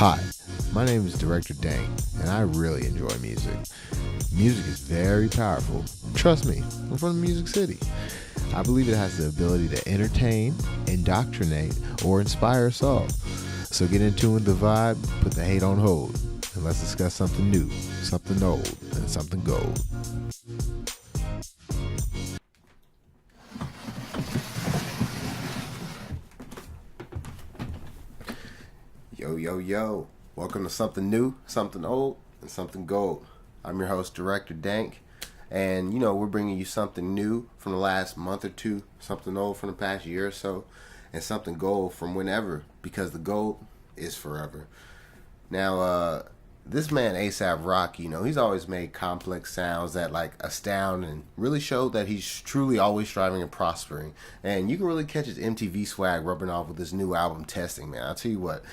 Hi, my name is Director Dank, and I really enjoy music. Music is very powerful. Trust me, I'm from the Music City. I believe it has the ability to entertain, indoctrinate, or inspire us all. So get in tune with the vibe, put the hate on hold, and let's discuss something new, something old, and something gold. Yo, yo, yo. Welcome to something new, something old, and something gold. I'm your host, Director Dank. And, we're bringing you something new from the last month or two, something old from the past year or so, and something gold from whenever, because the gold is forever. Now, this man, A$AP Rocky, he's always made complex sounds that, astound and really show that he's truly always striving and prospering. And you can really catch his MTV swag rubbing off with this new album, Testing, man. I'll tell you what.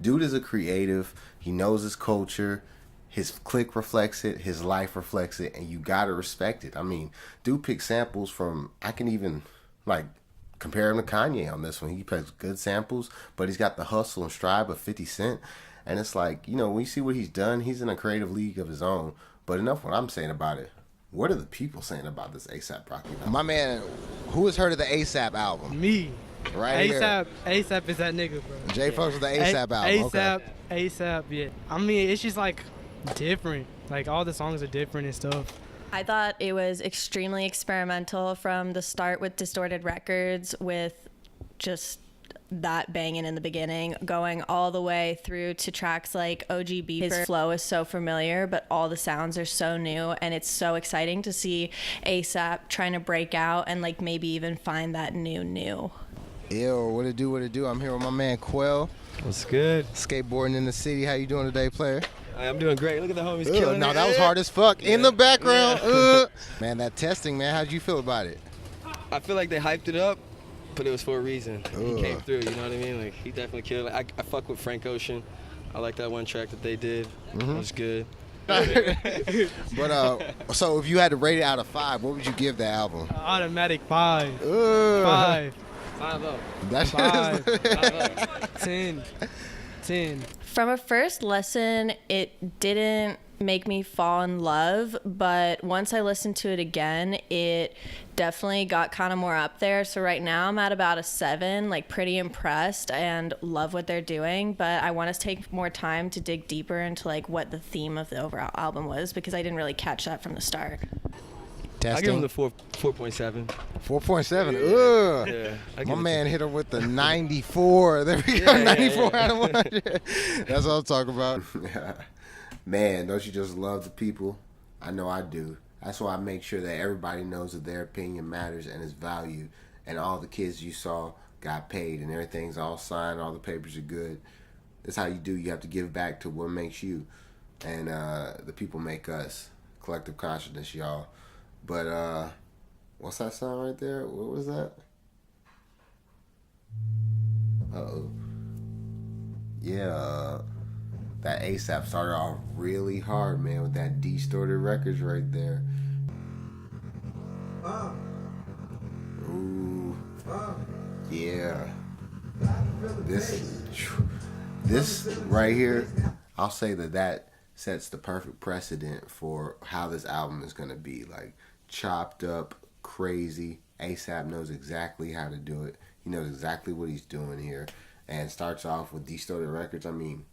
Dude is a creative. He knows his culture. His clique reflects it. His life reflects it. And you gotta respect it. I mean, dude picks samples from, I can even, compare him to Kanye on this one. He picks good samples, but he's got the hustle and strive of 50 Cent. And it's when you see what he's done, he's in a creative league of his own. But enough what I'm saying about it. What are the people saying about this A$AP Rocky album? My man, who has heard of the A$AP album? Me. Right A$AP is that nigga, bro. Jay fucks with the A$AP album. A$AP, yeah. I mean, it's just different. All the songs are different and stuff. I thought it was extremely experimental from the start with Distorted Records, with just that banging in the beginning, going all the way through to tracks like OG Beeper. His flow is so familiar, but all the sounds are so new, and it's so exciting to see A$AP trying to break out and maybe even find that new. Yo, what it do? I'm here with my man Quell. What's good? Skateboarding in the city. How you doing today, player? I'm doing great. Look at the homies killing No, it. that was hard as fuck. Yeah. In the background. Yeah. Man, that Testing, man. How'd you feel about it? I feel like they hyped it up, but it was for a reason. He came through, you know what I mean? He definitely killed it. I fuck with Frank Ocean. I like that one track that they did. It was good. But so if you had to rate it out of 5, what would you give the album? Automatic 5. 5. 5-0. That's 10. 10. From a first listen, it didn't make me fall in love, but once I listened to it again, it definitely got kind of more up there. So right now I'm at about a 7, pretty impressed and love what they're doing, but I want to take more time to dig deeper into what the theme of the overall album was, because I didn't really catch that from the start. Testing. I give him the 4.7. 4.7. Yeah. My man hit her with the 94. There we go. 94 out of 100. That's what I'm talking about. Man, don't you just love the people? I know I do. That's why I make sure that everybody knows that their opinion matters and is valued. And all the kids you saw got paid and everything's all signed. All the papers are good. That's how you do. You have to give back to what makes you. And the people make us. Collective consciousness, y'all. But, what's that sound right there? What was that? Uh-oh. Yeah, that A$AP started off really hard, man, with that Distorted Records right there. Ooh. Yeah. This right here, I'll say that sets the perfect precedent for how this album is going to be. Chopped up, crazy. A$AP knows exactly how to do it. He knows exactly what he's doing here. And starts off with Distorted Records. I mean,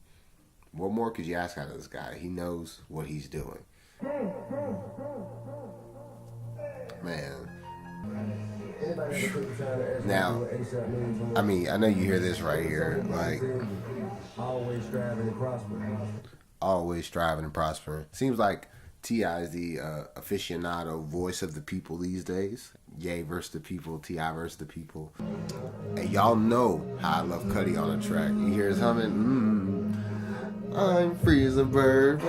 what more could you ask out of this guy? He knows what he's doing. Man. Now, I mean, I know you hear this right here. Always striving and prospering. Always striving and prospering. Seems like T.I. is the aficionado voice of the people these days. Ye versus the people, T.I. versus the people. And y'all know how I love Cuddy on a track. You hear his humming, I'm free as a bird.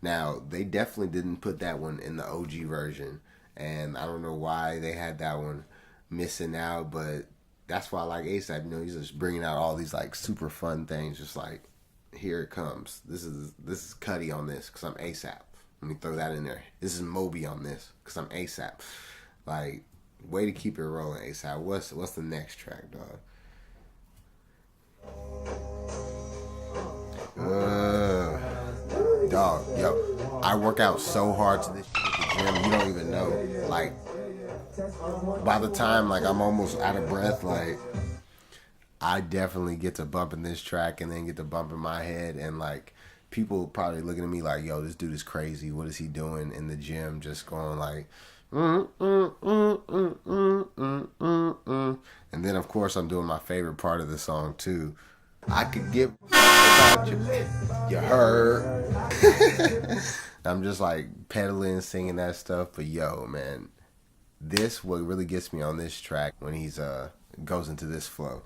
Now, they definitely didn't put that one in the OG version. And I don't know why they had that one missing out, but that's why I like A$AP. He's just bringing out all these super fun things, just here it comes. This is Cuddy on this because I'm A$AP. Let me throw that in there. This is Moby on this because I'm A$AP. Way to keep it rolling, A$AP. What's the next track, dog? dog, yo, I work out so hard to this shit at the gym, you don't even know. Like, by the time, like, I'm almost out of breath, like, I definitely get to bumping this track and then get to bumping my head, and, like, people probably looking at me like, yo, this dude is crazy. What is he doing in the gym? Just going like, and then, of course, I'm doing my favorite part of the song, too. I could give about you heard. I'm just like pedaling, singing that stuff. But yo, man, this what really gets me on this track when he's goes into this flow.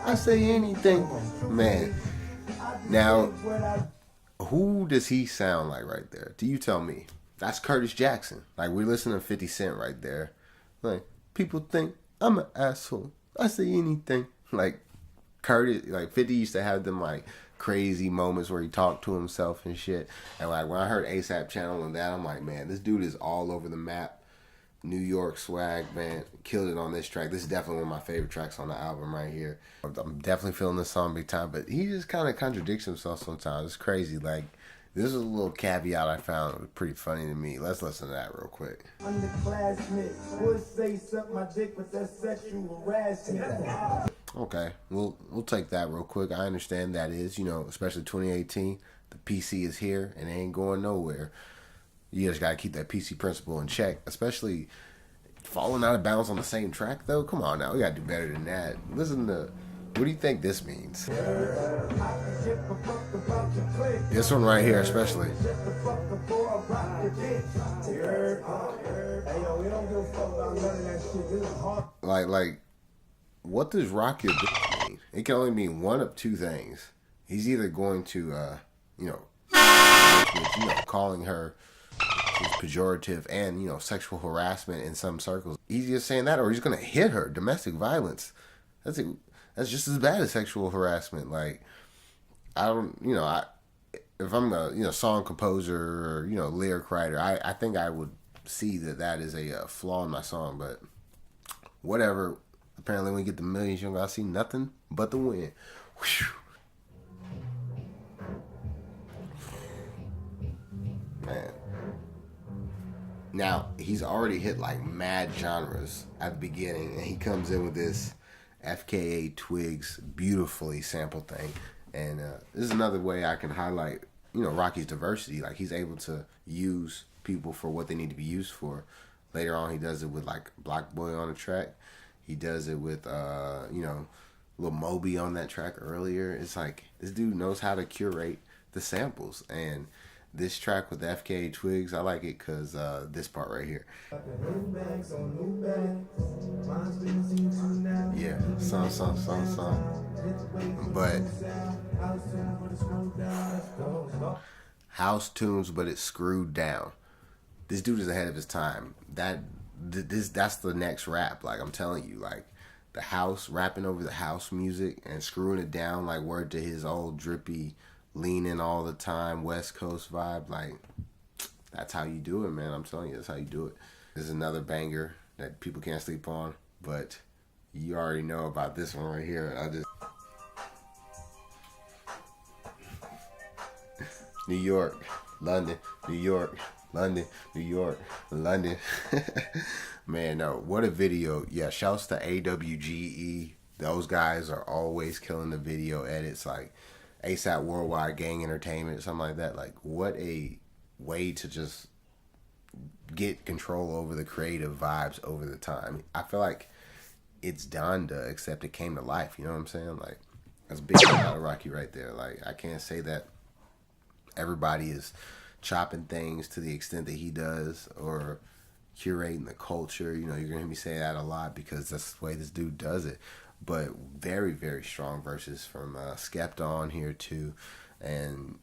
I say anything, man. Now, who does he sound like right there? Do you tell me? That's Curtis Jackson. Like, we're listening to 50 Cent right there. Like, people think I'm an asshole. I say anything. Like, Curtis, like 50 used to have them like crazy moments where he talked to himself and shit. And like when I heard ASAP channeling that, I'm like, man, this dude is all over the map. New York swag, man, killed it on this track. This is definitely one of my favorite tracks on the album right here. I'm definitely feeling this song big time, but he just kind of contradicts himself sometimes. It's crazy. Like, this is a little caveat I found. It was pretty funny to me. Let's listen to that real quick. Would say suck my dick, but that's sexual harassment. Okay, we'll take that real quick. I understand that is, you know, especially 2018. The PC is here and it ain't going nowhere. You just gotta keep that PC principle in check, especially falling out of bounds on the same track though. Come on now, we gotta do better than that. Listen to. What do you think this means? This one right here, especially. Like, what does rock your bitch mean? It can only mean one of two things. He's either going to, calling her pejorative and, sexual harassment in some circles. He's just saying that, or he's going to hit her. Domestic violence. That's just as bad as sexual harassment. Like, if I'm a song composer or lyric writer, I think I would see that is a flaw in my song. But whatever. Apparently, when you get the millions, you don't gotta see nothing but the win. Whew. Man. Now he's already hit like mad genres at the beginning, and he comes in with this FKA Twigs beautifully sampled thing, and this is another way I can highlight Rocky's diversity. Like, he's able to use people for what they need to be used for. Later on, he does it with like Block Boy on the track. He does it with Lil Moby on that track earlier. It's like this dude knows how to curate the samples, and this track with FKA Twigs, I like it because this part right here. Yeah, song. But house tunes, but it's screwed down. This dude is ahead of his time. That's the next rap. Like, I'm telling you, like the house, rapping over the house music and screwing it down, like word to his old drippy, leaning all the time West Coast vibe. Like, that's how you do it, man. I'm telling you, that's how you do it. This is another banger that people can't sleep on, but you already know about this one right here. New York, London, New York, London, New York, London. Man, no, what a video. Yeah, shouts to AWGE. Those guys are always killing the video edits, like ASAP Worldwide Gang Entertainment, something like that. Like, what a way to just get control over the creative vibes over the time. I feel like it's Donda, except it came to life. You know what I'm saying? Like, that's big out of Rocky right there. Like, I can't say that everybody is chopping things to the extent that he does or curating the culture. You're going to hear me say that a lot because that's the way this dude does it. But very, very strong verses from Skepta here too. And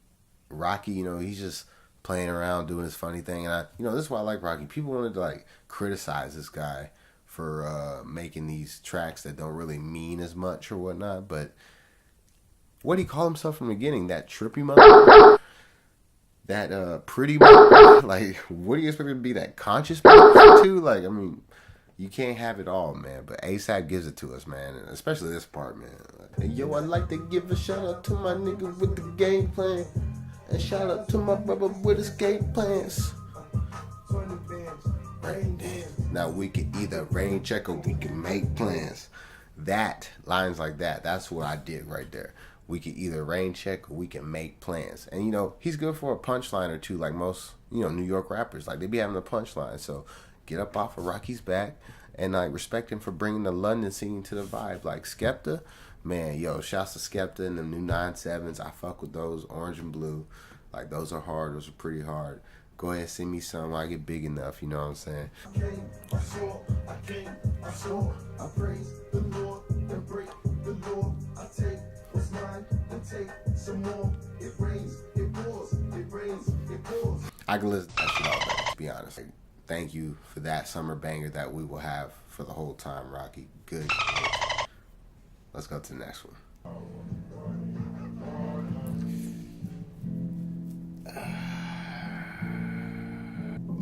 Rocky, he's just playing around doing his funny thing. And this is why I like Rocky. People wanted to like criticize this guy for making these tracks that don't really mean as much or whatnot. But what did he call himself from the beginning? That trippy motherfucker? That pretty motherfucker? Like, what do you expect him to be? That conscious motherfucker too? Like, I mean, you can't have it all, man. But ASAP gives it to us, man. And especially this part, man. Like, And yo, I like to give a shout out to my nigga with the game plan. And shout out to my brother with his game plans. Rain dance. Now we can either rain check or we can make plans. That, lines like that, that's what I did right there. We can either rain check or we can make plans. And you know, he's good for a punchline or two like most, you know, New York rappers. Like they be having a punchline. So get up off of Rocky's back and like respect him for bringing the London scene to the vibe. Like Skepta, man, yo, shouts to Skepta and the new 9-7s. I fuck with those, orange and blue. Like those are hard, those are pretty hard. Go ahead, send me some when I get big enough, you know what I'm saying? I praise the Lord and break the law. I take what's mine and take some more. It rains, it pours, it rains, it pours. I can listen to that shit all day, to be honest. Like, thank you for that summer banger that we will have for the whole time, Rocky. Good. Let's go to the next one.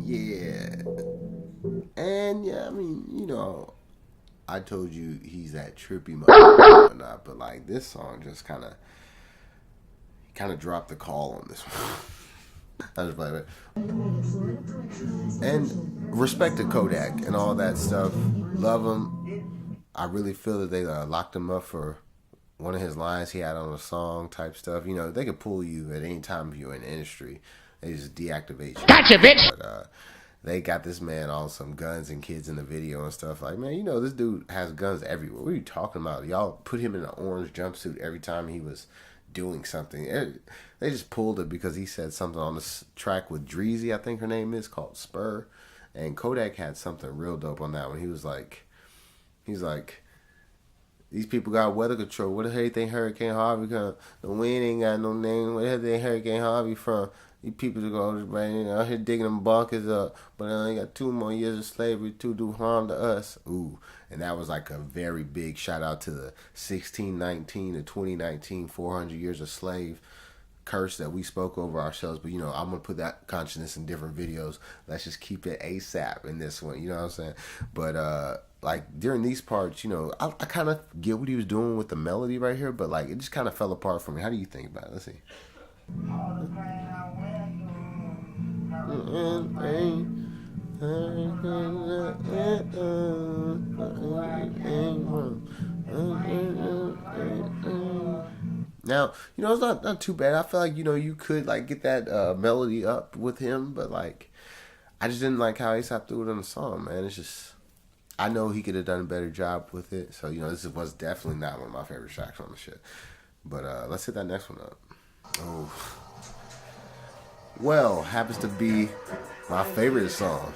Yeah. And yeah, I mean, you know, I told you he's that trippy motherfucker or not, but like this song just kind of dropped the call on this one. I just play it. And respect to Kodak and all that stuff. Love him. I really feel that they locked him up for one of his lines he had on a song type stuff. You know, they could pull you at any time if you're in the industry. They just deactivate you. Gotcha, bitch! But, they got this man on some guns and kids in the video and stuff. Like, man, you know, this dude has guns everywhere. What are you talking about? Y'all put him in an orange jumpsuit every time he was doing something. They just pulled it because he said something on the track with Dreezy, I think her name is, called Spur. And Kodak had something real dope on that one. He's like, these people got weather control. Where the hell you think Hurricane Harvey come? The wind ain't got no name. Where the hell they Hurricane Harvey from? These people are going out here digging them bunkers up, but they only got 2 more years of slavery to do harm to us. Ooh, and that was like a very big shout out to the 1619 to 2019 400 years of slave curse that we spoke over ourselves. But you know, I'm gonna put that consciousness in different videos. Let's just keep it ASAP in this one. You know what I'm saying? But like during these parts, you know, I kind of get what he was doing with the melody right here, but like it just kind of fell apart for me. How do you think about it? Let's see. Now, you know, it's not too bad. I feel like, you know, you could like get that melody up with him, but like I just didn't like how A$AP threw it on the song, man. It's just, I know he could have done a better job with it. So, you know, this was definitely not one of my favorite tracks on the shit. But let's hit that next one up. Oh. Well, happens to be my favorite song.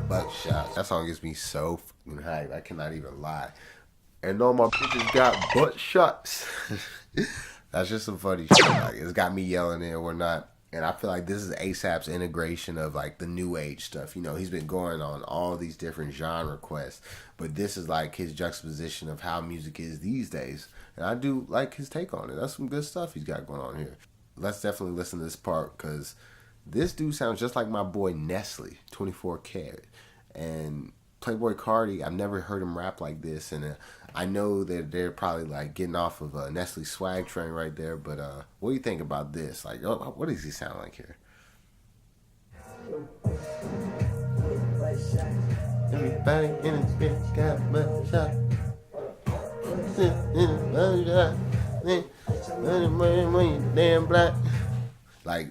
Buckshot. That song gets me so fucking hyped. I cannot even lie. And all my bitches got butt shots. That's just some funny shit. Like, it's got me yelling it or not. And I feel like this is A$AP's integration of like the new age stuff. You know, he's been going on all these different genre quests, but this is like his juxtaposition of how music is these days. And I do like his take on it. That's some good stuff he's got going on here. Let's definitely listen to this part because this dude sounds just like my boy Nestle, 24 Karat. And Playboi Carti, I've never heard him rap like this. And I know that they're probably like getting off of a Nestle swag train right there, but what do you think about this? Like, what does he sound like here? Everybody in this bitch got butt shot. Damn black. Like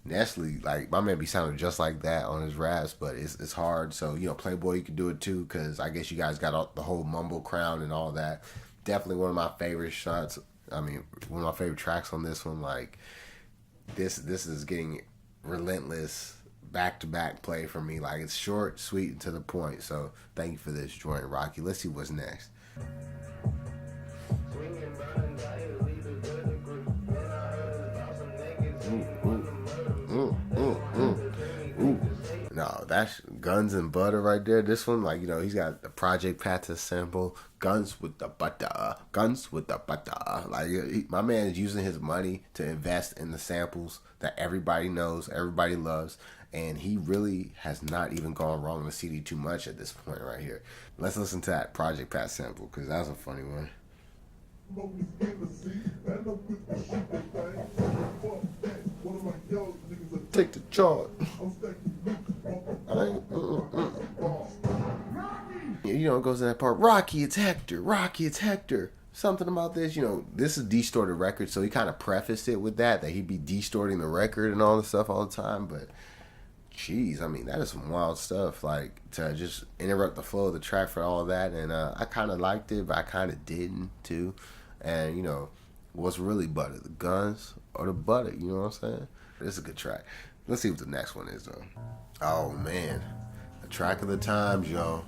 Nestle, like my man be sounding just like that on his raps, but it's hard. So, you know, Playboi, you can do it too, because I guess you guys got the whole mumble crown and all that. Definitely one of my favorite shots. I mean, one of my favorite tracks on this one. Like this is getting relentless back-to-back play for me. Like it's short, sweet, and to the point. So thank you for this joint, Rocky. Let's see what's next. No, that's Guns and Butter right there. This one, like, you know, he's got the Project Pat to sample. Guns with the butter. Guns with the butter. Like, my man is using his money to invest in the samples that everybody knows, everybody loves. And he really has not even gone wrong in the CD too much at this point right here. Let's listen to that Project Pat sample, because that's a funny one. Take the chart. You know, it goes to that part. Rocky, it's Hector. Rocky, it's Hector. Something about this, you know, this is distorted record, so he kind of prefaced it with that he'd be distorting the record and all this stuff all the time. But jeez, I mean, that is some wild stuff, like, to just interrupt the flow of the track for all of that. And I kind of liked it, but I kind of didn't too. And, you know, what's really butter, the guns or the butter? You know what I'm saying? This is a good track. Let's see what the next one is, though. Oh, man. The track of the times, y'all.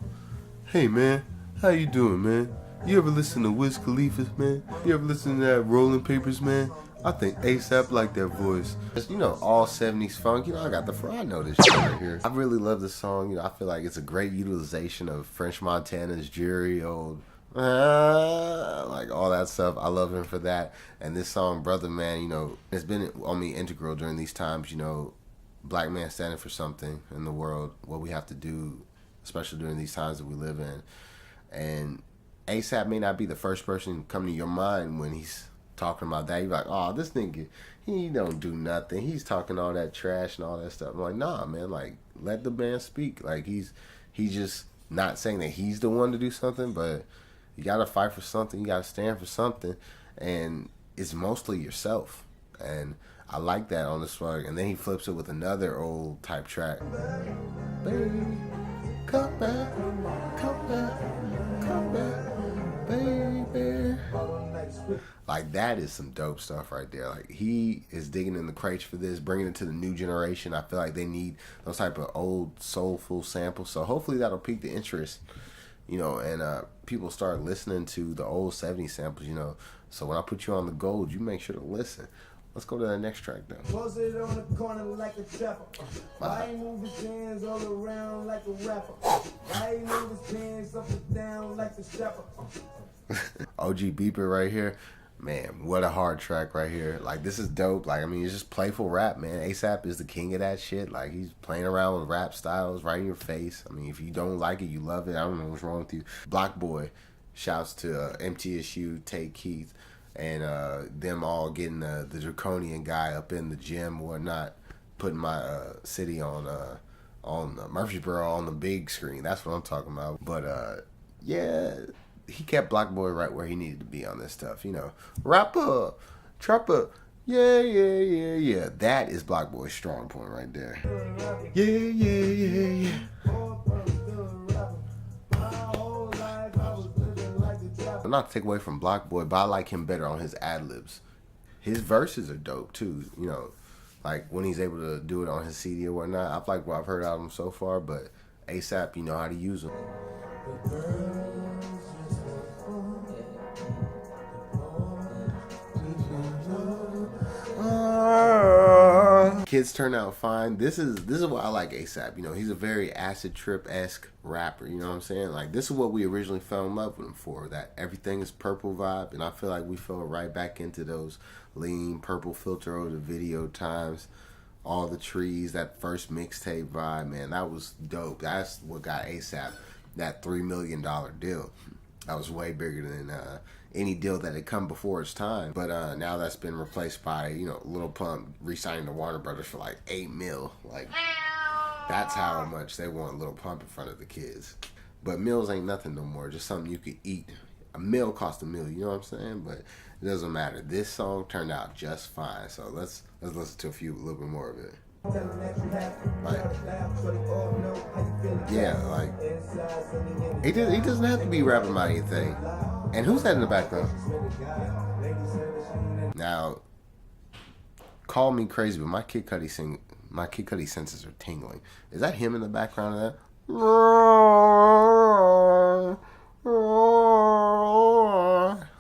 Hey, man. How you doing, man? You ever listen to Wiz Khalifa, man? You ever listen to that Rolling Papers, man? I think ASAP like that voice. You know, all 70s funk. You know, I know this shit right here. I really love this song. You know, I feel like it's a great utilization of French Montana's Jury, old, like all that stuff. I love him for that. And this song, Brother Man, you know, it's been on me integral during these times. You know, black man standing for something in the world, what we have to do, especially during these times that we live in. And ASAP may not be the first person to come to your mind when he's talking about that. You're like, oh, this nigga, he don't do nothing. He's talking all that trash and all that stuff. I'm like, nah, man, like, let the man speak. Like, he's just not saying that he's the one to do something, but you got to fight for something. You got to stand for something. And it's mostly yourself. And I like that on this one. And then he flips it with another old type track. Baby, come back, come back, come back, baby. Like, that is some dope stuff right there. Like, he is digging in the crates for this, bringing it to the new generation. I feel like they need those type of old soulful samples. So hopefully that'll pique the interest, you know, and people start listening to the old 70s samples, you know. So when I put you on the gold, you make sure to listen. Let's go to the next track, though. Close it on the corner like a trapper. Why he move his hands all around like a rapper? Why he move his hands up and down like a strapper? OG Beeper right here. Man, what a hard track right here. Like, this is dope. Like, I mean, it's just playful rap, man. ASAP is the king of that shit. Like, he's playing around with rap styles right in your face. I mean, if you don't like it, you love it. I don't know what's wrong with you. Block Boy shouts to MTSU, Tate Keith, and them all getting the draconian guy up in the gym or whatnot, putting my city on Murfreesboro on the big screen. That's what I'm talking about. But, yeah, he kept Block Boy right where he needed to be on this stuff, you know. Rapper, trapper, yeah. That is Block Boy's strong point right there. Yeah. Not to take away from Block Boy, but I like him better on his ad-libs. His verses are dope too, you know, like when he's able to do it on his CD or whatnot. I've liked what I've heard out of him so far, but ASAP, you know how to use them. Kids turn out fine. This is why I like ASAP. You know, he's a very acid trip-esque rapper. You know what I'm saying? Like, this is what we originally fell in love with him for. That everything is purple vibe, and I feel like we fell right back into those lean purple filter over the video times. All the trees, that first mixtape vibe, man, that was dope. That's what got ASAP that $3 million deal. That was way bigger than any deal that had come before its time. But now that's been replaced by, you know, Lil Pump re-signing to Warner Brothers for like $8 million. Like, that's how much they want Lil Pump in front of the kids. But meals ain't nothing no more. Just something you could eat. A meal costs $1 million, you know what I'm saying? But it doesn't matter. This song turned out just fine. So let's listen to a little bit more of it. Like, yeah, like, he doesn't have to be rapping about anything. And who's that in the background? Now, call me crazy, but my Kid Cudi senses are tingling. Is that him in the background of that?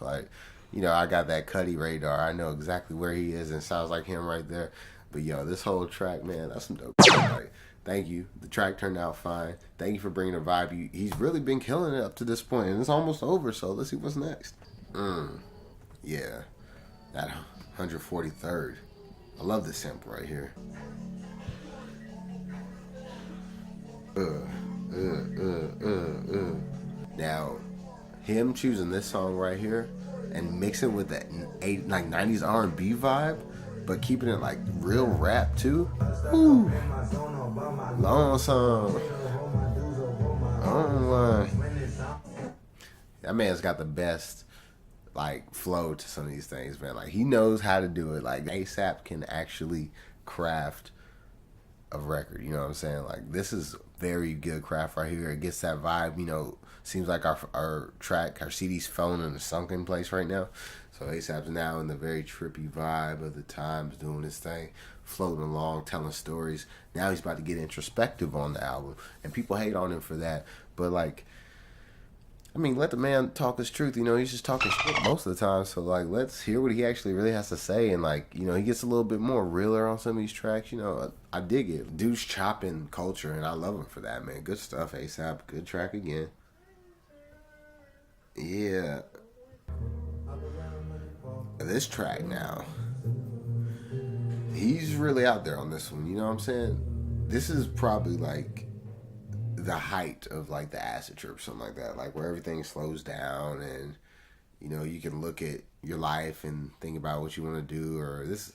Like, you know, I got that Cudi radar. I know exactly where he is, and it sounds like him right there. But yo, this whole track, man, that's some dope. Like, thank you. The track turned out fine. Thank you for bringing the vibe. He's really been killing it up to this point, and it's almost over. So let's see what's next. Yeah, that 143rd. I love this sample right here. Now, him choosing this song right here and mixing with that 90s R&B vibe, but keeping it like real rap too. Woo. Long song. That man's got the best like flow to some of these things, man. Like he knows how to do it. Like ASAP can actually craft a record, you know what I'm saying? Like this is very good craft right here. It gets that vibe, you know. Seems like our track, our CD's falling in a sunken place right now. So ASAP's now in the very trippy vibe of the times, doing his thing, floating along, telling stories. Now he's about to get introspective on the album, and people hate on him for that. But like, I mean, let the man talk his truth. You know, he's just talking shit most of the time. So like, let's hear what he actually really has to say. And like, you know, he gets a little bit more realer on some of these tracks. You know, I dig it. Dude's chopping culture, and I love him for that, man. Good stuff, ASAP. Good track again. Yeah. This track now, he's really out there on this one, you know what I'm saying? This is probably like the height of like the acid trip or something like that, like where everything slows down and, you know, you can look at your life and think about what you want to do. Or this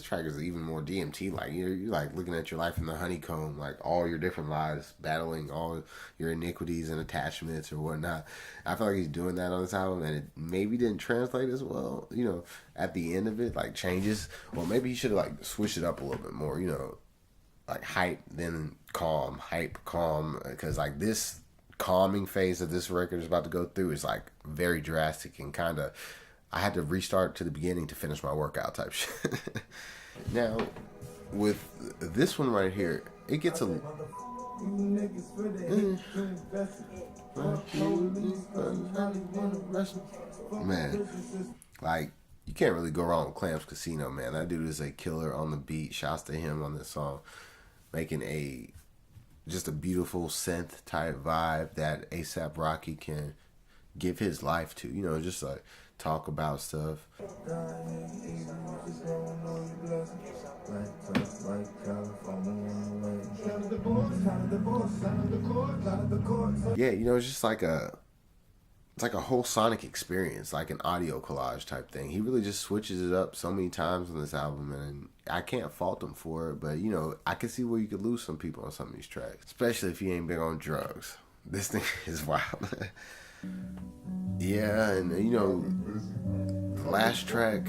track is even more DMT, like you're like looking at your life in the honeycomb, like all your different lives, battling all your iniquities and attachments or whatnot. I feel like he's doing that on this album, and it maybe didn't translate as well, you know, at the end of it, like changes. Well, maybe he should have like switched it up a little bit more, you know, like hype then calm, hype calm, because like this calming phase that this record is about to go through is like very drastic and kind of, I had to restart to the beginning to finish my workout type shit. Now, with this one right here, it gets a... Man, like, you can't really go wrong with Clams Casino, man. That dude is a killer on the beat. Shouts to him on this song. Making just a beautiful synth type vibe that ASAP Rocky can give his life to. You know, just like talk about stuff. Yeah, you know, it's just like it's like a whole sonic experience, like an audio collage type thing. He really just switches it up so many times on this album, and I can't fault him for it. But, you know, I can see where you could lose some people on some of these tracks, especially if you ain't big on drugs. This thing is wild. Yeah, and, you know, the last track,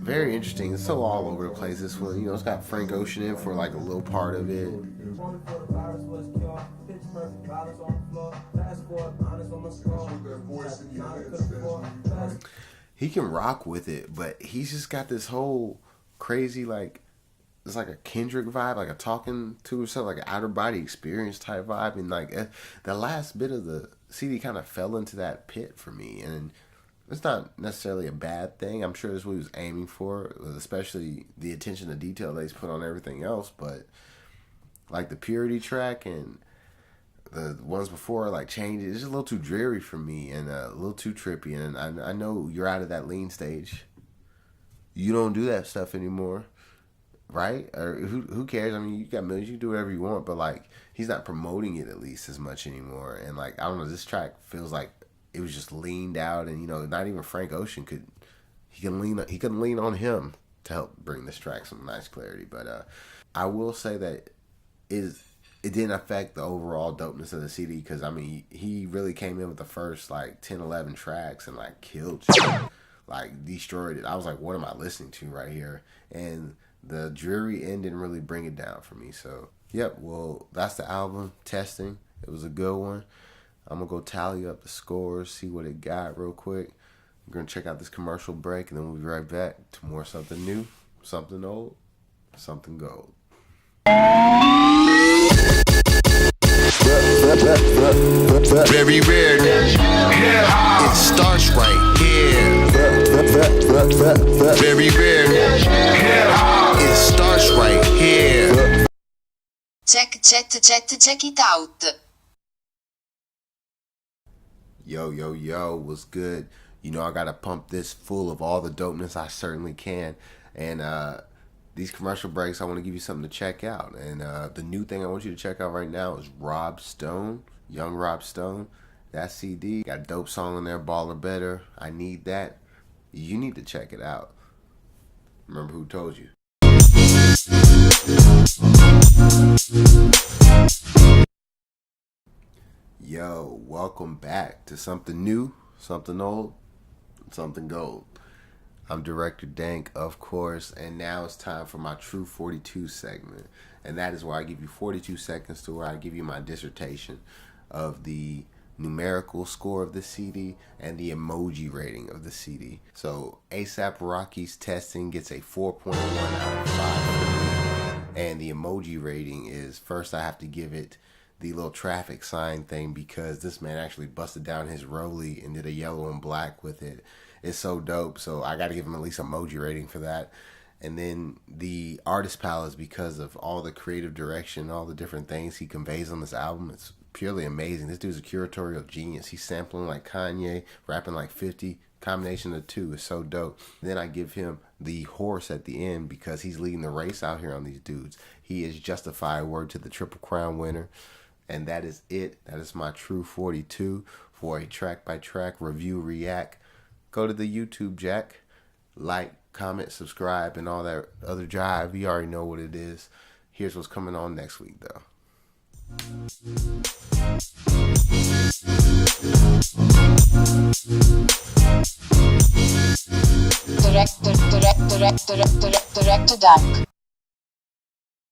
very interesting. It's so all over the place, this one. You know, it's got Frank Ocean in for like a little part of it. He can rock with it, but he's just got this whole crazy, like, it's like a Kendrick vibe, like a talking to himself, like an outer body experience type vibe. And like the last bit of the CD kind of fell into that pit for me. And it's not necessarily a bad thing. I'm sure that's what he was aiming for, especially the attention to detail that he's put on everything else. But like the Purity track and the ones before, like Change, it's just a little too dreary for me and a little too trippy. And I know you're out of that lean stage. You don't do that stuff anymore, right? Or who cares? I mean, you got millions, you can do whatever you want, but like he's not promoting it at least as much anymore. And like, I don't know, this track feels like it was just leaned out, and you know, not even Frank Ocean couldn't lean on him to help bring this track some nice clarity. But I will say that it didn't affect the overall dopeness of the CD, because I mean, he really came in with the first like 10, 11 tracks and like killed shit, like destroyed it. I was like, what am I listening to right here? And the dreary end didn't really bring it down for me. So yep, well, that's the album, Testing. It was a good one. I'm going to go tally up the scores, see what it got real quick. We're going to check out this commercial break, and then we'll be right back to more something new, something old, something gold. Very rare. It starts right here. Very rare. It starts right here. Check it out. Yo, what's good? You know, I gotta pump this full of all the dopeness I certainly can. And these commercial breaks, I want to give you something to check out. And the new thing I want you to check out right now is Rob Stone, Young Rob Stone. That CD got a dope song in there, Baller Better. I Need That. You need to check it out. Remember who told you. Yo, welcome back to something new, something old, something gold. I'm Director Dank, of course, and now it's time for my True 42 segment. And that is where I give you 42 seconds to where I give you my dissertation of the numerical score of the CD and the emoji rating of the CD. So ASAP Rocky's testing gets a 4.1 out of 5 for me. And the emoji rating is, first I have to give it the little traffic sign thing because this man actually busted down his Rollie and did a yellow and black with it. It's so dope. So I got to give him at least an emoji rating for that. And then the artist palette is because of all the creative direction, all the different things he conveys on this album. It's purely amazing. This dude's a curatorial genius. He's sampling like Kanye, rapping like 50. Combination of the two is so dope. Then I give him the horse at the end because he's leading the race out here on these dudes. He is justified, word to the Triple Crown winner. And that is it. That is my True 42 for a track-by-track review react. Go to the YouTube, Jack. Like, comment, subscribe, and all that other jive. You already know what it is. Here's what's coming on next week, though. Director Dank.